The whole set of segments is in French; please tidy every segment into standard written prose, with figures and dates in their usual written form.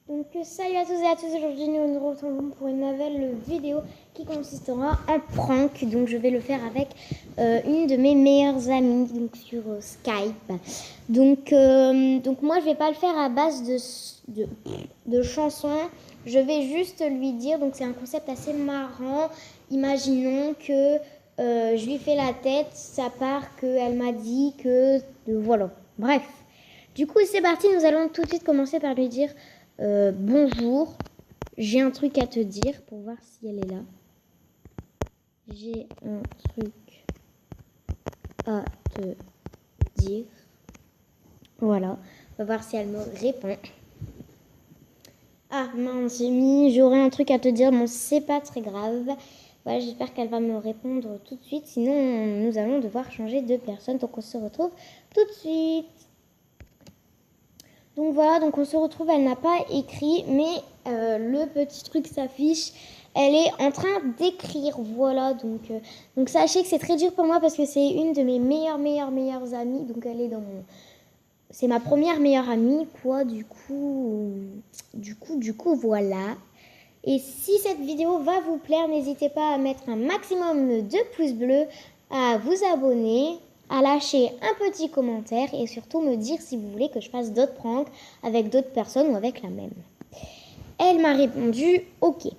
Donc salut à tous et à tous, aujourd'hui nous nous retrouvons pour une nouvelle vidéo qui consistera en prank. Donc je vais le faire avec une de mes meilleures amies donc sur Skype. Donc moi je vais pas le faire à base de chansons, je vais juste lui dire, donc c'est un concept assez marrant. Imaginons que je lui fais la tête, ça part qu'elle m'a dit que voilà, bref. Du coup c'est parti, nous allons tout de suite commencer par lui dire bonjour, j'ai un truc à te dire pour voir si elle est là. J'ai un truc à te dire. Voilà, on va voir si elle me répond. Ah mince, j'ai mis j'aurais un truc à te dire, bon c'est pas très grave. Voilà, j'espère qu'elle va me répondre tout de suite, sinon nous allons devoir changer de personne. Donc on se retrouve tout de suite. Donc voilà, donc on se retrouve, elle n'a pas écrit, mais le petit truc s'affiche. Elle est en train d'écrire, voilà. Donc sachez que c'est très dur pour moi parce que c'est une de mes meilleures amies. Donc elle est dans mon... C'est ma première meilleure amie, quoi. Du coup, voilà. Et si cette vidéo va vous plaire, n'hésitez pas à mettre un maximum de pouces bleus, à vous abonner, à lâcher un petit commentaire et surtout me dire si vous voulez que je fasse d'autres pranks avec d'autres personnes ou avec la même. Elle m'a répondu ok.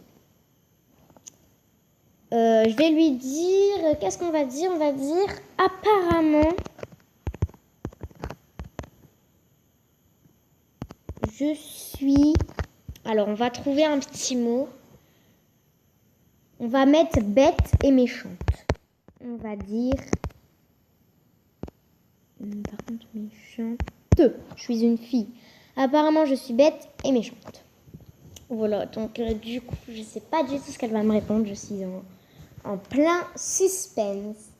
Je vais lui dire, qu'est-ce qu'on va dire? On va dire apparemment je suis... Alors on va trouver un petit mot. On va mettre bête et méchante. On va dire... Par contre, méchante. Je suis une fille. Apparemment, je suis bête et méchante. Voilà, donc du coup, je sais pas du tout ce qu'elle va me répondre. Je suis en plein suspense.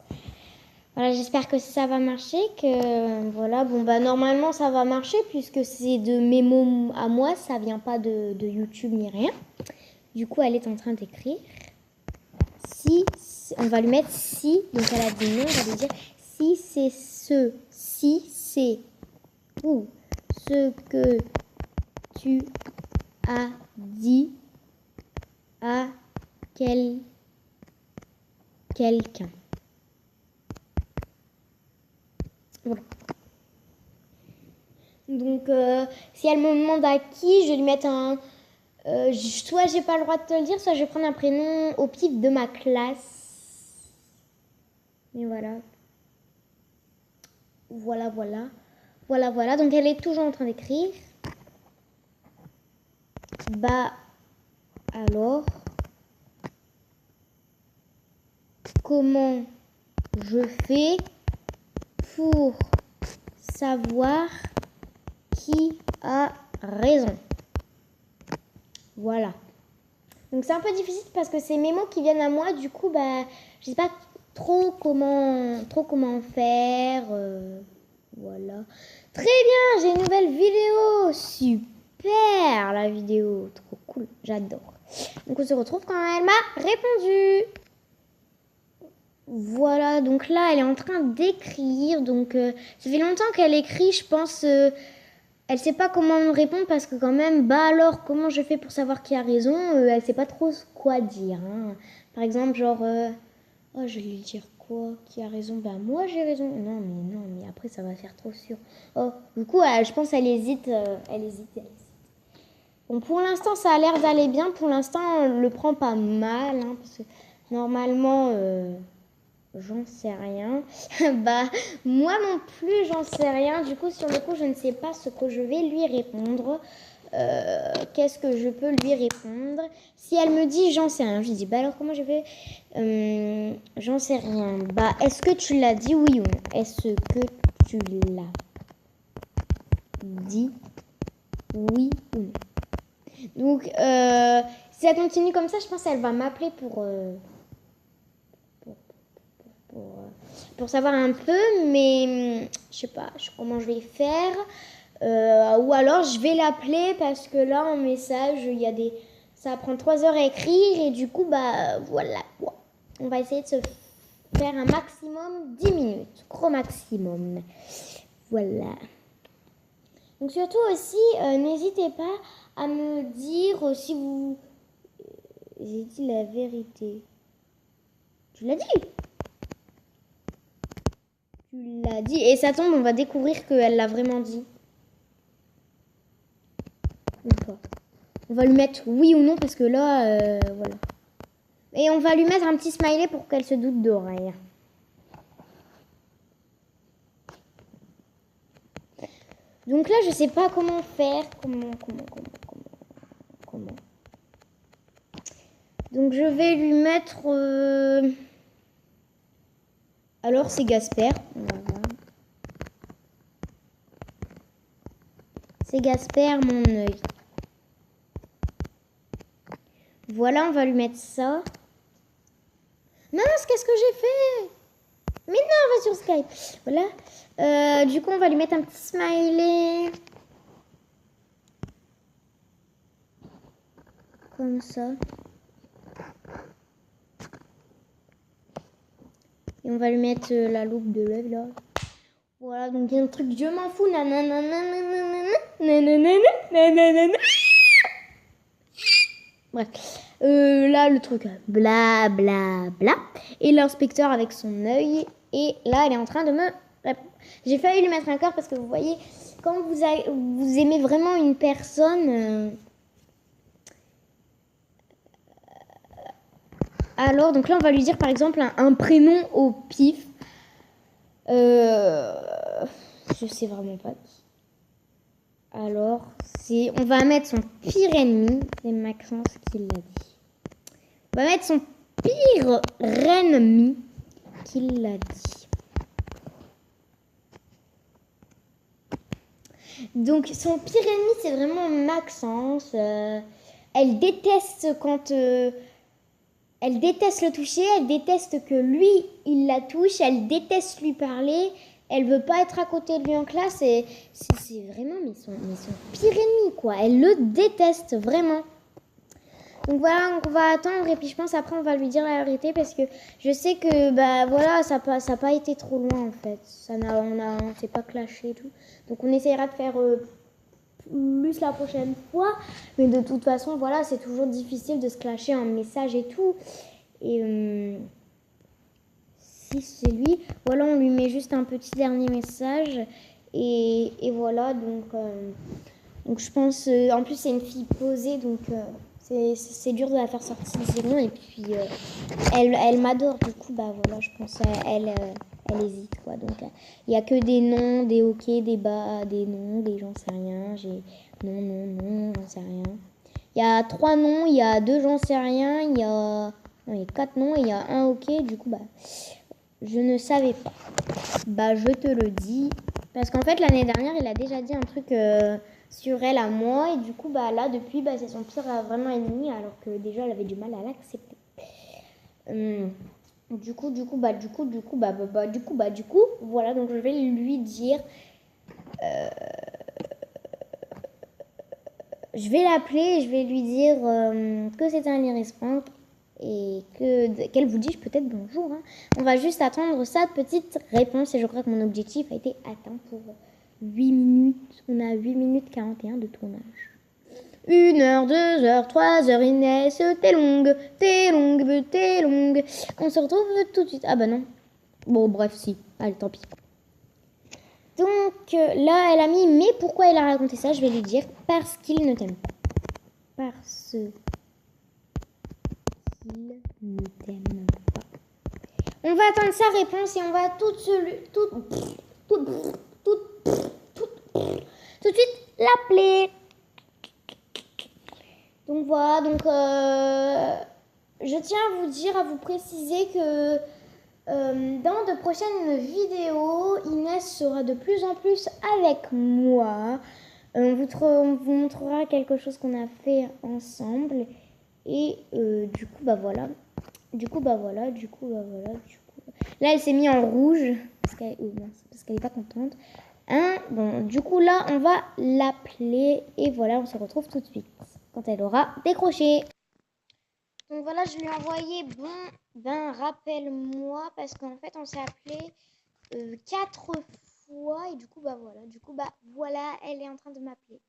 Voilà, j'espère que ça va marcher. Que voilà, bon bah normalement ça va marcher puisque c'est de mes mots à moi, ça vient pas de YouTube ni rien. Du coup, elle est en train d'écrire. Si, on va lui mettre si. Donc elle a dit non, on va lui dire si c'est ce. Si c'est ou ce que tu as dit à quelqu'un. Voilà. Donc, si elle me demande à qui, je vais lui mettre un... soit j'ai pas le droit de te le dire, soit je vais prendre un prénom au pif de ma classe. Et voilà. Voilà. Donc, elle est toujours en train d'écrire. Bah, alors, comment je fais pour savoir qui a raison? Voilà. Donc c'est un peu difficile parce que c'est mes mots qui viennent à moi. Du coup, bah, je sais pas trop comment faire. Voilà. Très bien, j'ai une nouvelle vidéo. Super la vidéo. Trop cool, j'adore. Donc on se retrouve quand elle m'a répondu. Voilà, donc là, elle est en train d'écrire. Donc ça fait longtemps qu'elle écrit, je pense... Elle sait pas comment me répondre parce que quand même, bah alors, comment je fais pour savoir qui a raison? Elle sait pas trop quoi dire. Hein. Par exemple, genre, oh, je vais lui dire quoi? Qui a raison? Bah moi j'ai raison. Non, mais après ça va faire trop sûr. Oh, du coup, je pense qu'elle hésite, elle hésite. Bon, pour l'instant, ça a l'air d'aller bien. Pour l'instant, on le prend pas mal, hein, parce que normalement... J'en sais rien. Bah, moi non plus, j'en sais rien. Du coup, sur le coup, je ne sais pas ce que je vais lui répondre. Qu'est-ce que je peux lui répondre? Si elle me dit j'en sais rien, je lui dis bah alors comment je vais? J'en sais rien. Bah, est-ce que tu l'as dit oui ou non? Est-ce que tu l'as dit oui ou non? Donc, si ça continue comme ça, je pense qu'elle va m'appeler pour savoir un peu, mais je sais pas comment je vais faire. Ou alors je vais l'appeler parce que là en message ça prend 3 heures à écrire et du coup bah voilà quoi. On va essayer de se faire un maximum 10 minutes, gros maximum. Voilà. Donc surtout aussi, n'hésitez pas à me dire si vous... J'ai dit la vérité. Tu l'as dit. Tu l'as dit. Et ça tombe, on va découvrir qu'elle l'a vraiment dit. Ou pas. On va lui mettre oui ou non parce que là, voilà. Et on va lui mettre un petit smiley pour qu'elle se doute de rien. Donc là, je sais pas comment faire. Comment. Donc je vais lui mettre... Alors c'est Gasper. On va voir. C'est Gasper, mon œil. Voilà, on va lui mettre ça. Mince, qu'est-ce que j'ai fait? Mais non, on va sur Skype. Voilà. Du coup, on va lui mettre un petit smiley. Comme ça. Et on va lui mettre la loupe de l'œil là. Voilà, donc il y a un truc, je m'en fous. Bref. Là, le truc, bla bla bla. Et l'inspecteur avec son œil. Et là, elle est en train de me répondre. J'ai failli lui mettre un cœur parce que vous voyez, quand vous aimez vraiment une personne... alors, donc là, on va lui dire par exemple un prénom au pif. Je sais vraiment pas qui. Alors, on va mettre son pire ennemi. C'est Maxence qui l'a dit. On va mettre son pire ennemi qui l'a dit. Donc, son pire ennemi, c'est vraiment Maxence. Elle déteste quand... elle déteste le toucher, elle déteste que lui, il la touche, elle déteste lui parler, elle veut pas être à côté de lui en classe, et c'est vraiment son pire ennemi, quoi. Elle le déteste, vraiment. Donc voilà, on va attendre, et puis je pense après on va lui dire la vérité, parce que je sais que, bah voilà, ça n'a pas été trop loin, en fait. On s'est pas clashé et tout. Donc on essaiera de faire... plus la prochaine fois, mais de toute façon voilà, c'est toujours difficile de se clasher un message et tout. Et si c'est lui, voilà, on lui met juste un petit dernier message et voilà. Donc je pense en plus c'est une fille posée, donc c'est dur de la faire sortir de ses noms. Et puis elle m'adore, du coup bah voilà, je pense elle hésite, quoi. Donc il y a que des noms, des ok, des bas, des noms, des j'en sais rien. J'ai non, j'en sais rien. Il y a 3 noms, il y a 2 j'en sais rien, il y a 4 noms et il y a un ok. Du coup bah je ne savais pas. Bah je te le dis parce qu'en fait l'année dernière il a déjà dit un truc sur elle à moi, et du coup bah là depuis bah c'est son pire vraiment ennemi, alors que déjà elle avait du mal à l'accepter. Du coup, voilà, donc je vais lui dire, je vais l'appeler et je vais lui dire que c'est un irresponsable et qu'elle vous dise peut-être bonjour. Hein. On va juste attendre sa petite réponse, et je crois que mon objectif a été atteint pour 8 minutes. On a 8 minutes 41 de tournage. 1 heure, 2 heures, 3 heures, Inès, t'es longue. On se retrouve tout de suite. Ah bah non. Bon, bref, si. Allez, tant pis. Donc là, elle a mis, mais pourquoi elle a raconté ça? Je vais lui dire, parce qu'il ne t'aime pas. Parce qu'il ne t'aime pas. On va attendre sa réponse et on va tout de suite l'appeler. Donc voilà, donc je tiens à vous dire, à vous préciser que dans de prochaines vidéos, Inès sera de plus en plus avec moi. On vous montrera quelque chose qu'on a fait ensemble. Et du coup, bah voilà. Là, elle s'est mise en rouge parce qu'elle n'est pas contente. Hein, bon, du coup, là, on va l'appeler. Et voilà, on se retrouve tout de suite quand elle aura décroché. Donc voilà, je lui ai envoyé, rappelle-moi, parce qu'en fait, on s'est appelé 4 fois. Et du coup, voilà, elle est en train de m'appeler.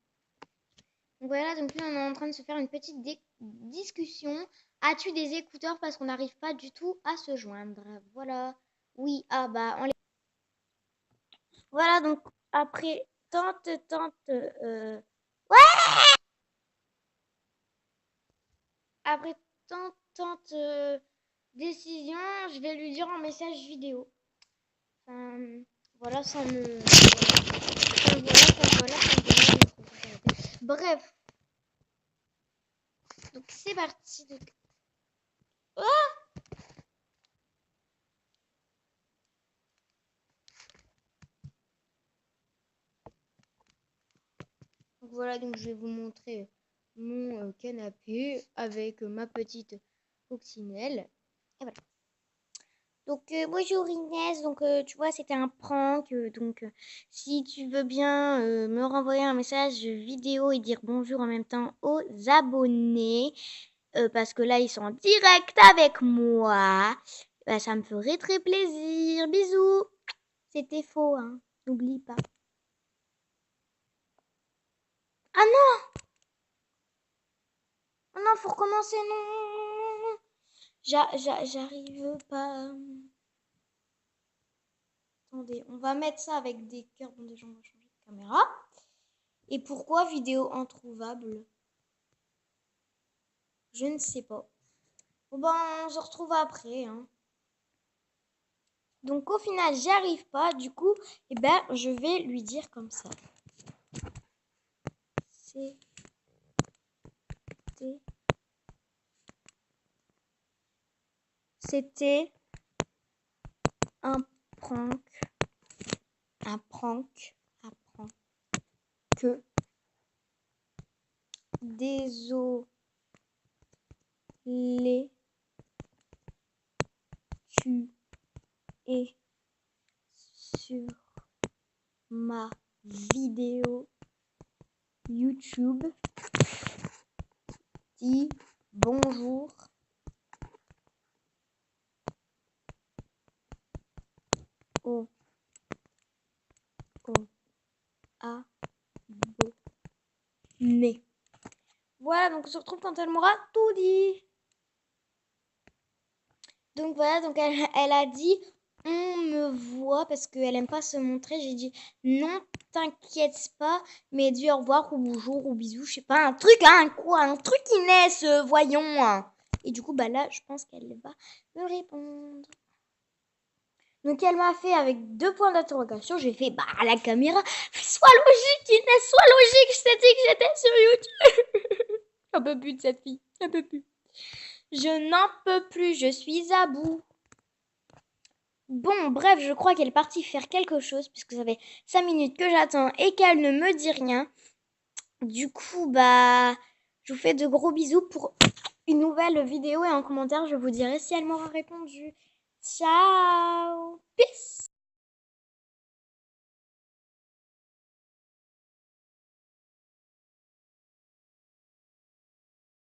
Donc voilà, donc là, on est en train de se faire une petite discussion. As-tu des écouteurs parce qu'on n'arrive pas du tout à se joindre? Voilà. Oui, on les... Voilà, donc après après tant décisions, je vais lui dire en message vidéo. Voilà, ça me... Bref. Donc c'est parti. Donc voilà, donc je vais vous montrer mon canapé avec ma petite coccinelle. Et voilà. Donc bonjour Inès, donc tu vois c'était un prank, donc si tu veux bien me renvoyer un message vidéo et dire bonjour en même temps aux abonnés, parce que là ils sont en direct avec moi, bah, ça me ferait très plaisir. Bisous. C'était faux, hein, n'oublie pas. Ah non, oh non, faut recommencer, non. J'arrive pas. Attendez, on va mettre ça avec des cœurs. Bon, déjà, on va changer de caméra. Et pourquoi vidéo introuvable? Je ne sais pas. Bon, ben, on se retrouve après. Hein. Donc, au final, j'y arrive pas. Du coup, eh ben, je vais lui dire comme ça. C'était un prank. Un prank. Que. Désolé. Tu es sur ma vidéo YouTube. Dis bonjour aux abonnés. Voilà, donc on se retrouve quand elle m'aura tout dit. Donc voilà, donc elle a dit on me voit parce qu'elle aime pas se montrer. J'ai dit non, t'inquiète pas, mais dis au revoir ou bonjour ou bisous, je sais pas, un truc, hein, quoi, un truc Inès, voyons. Et du coup, bah là, je pense qu'elle va me répondre. Donc elle m'a fait avec 2 points d'interrogation. J'ai fait à la caméra. Sois logique Inès, sois logique. Je t'ai dit que j'étais sur YouTube. J'en peux plus de cette fille. J'en peux plus. Je n'en peux plus. Je suis à bout. Bon, bref, je crois qu'elle est partie faire quelque chose puisque ça fait 5 minutes que j'attends et qu'elle ne me dit rien. Du coup, je vous fais de gros bisous pour une nouvelle vidéo et en commentaire, je vous dirai si elle m'aura répondu. Ciao. Peace.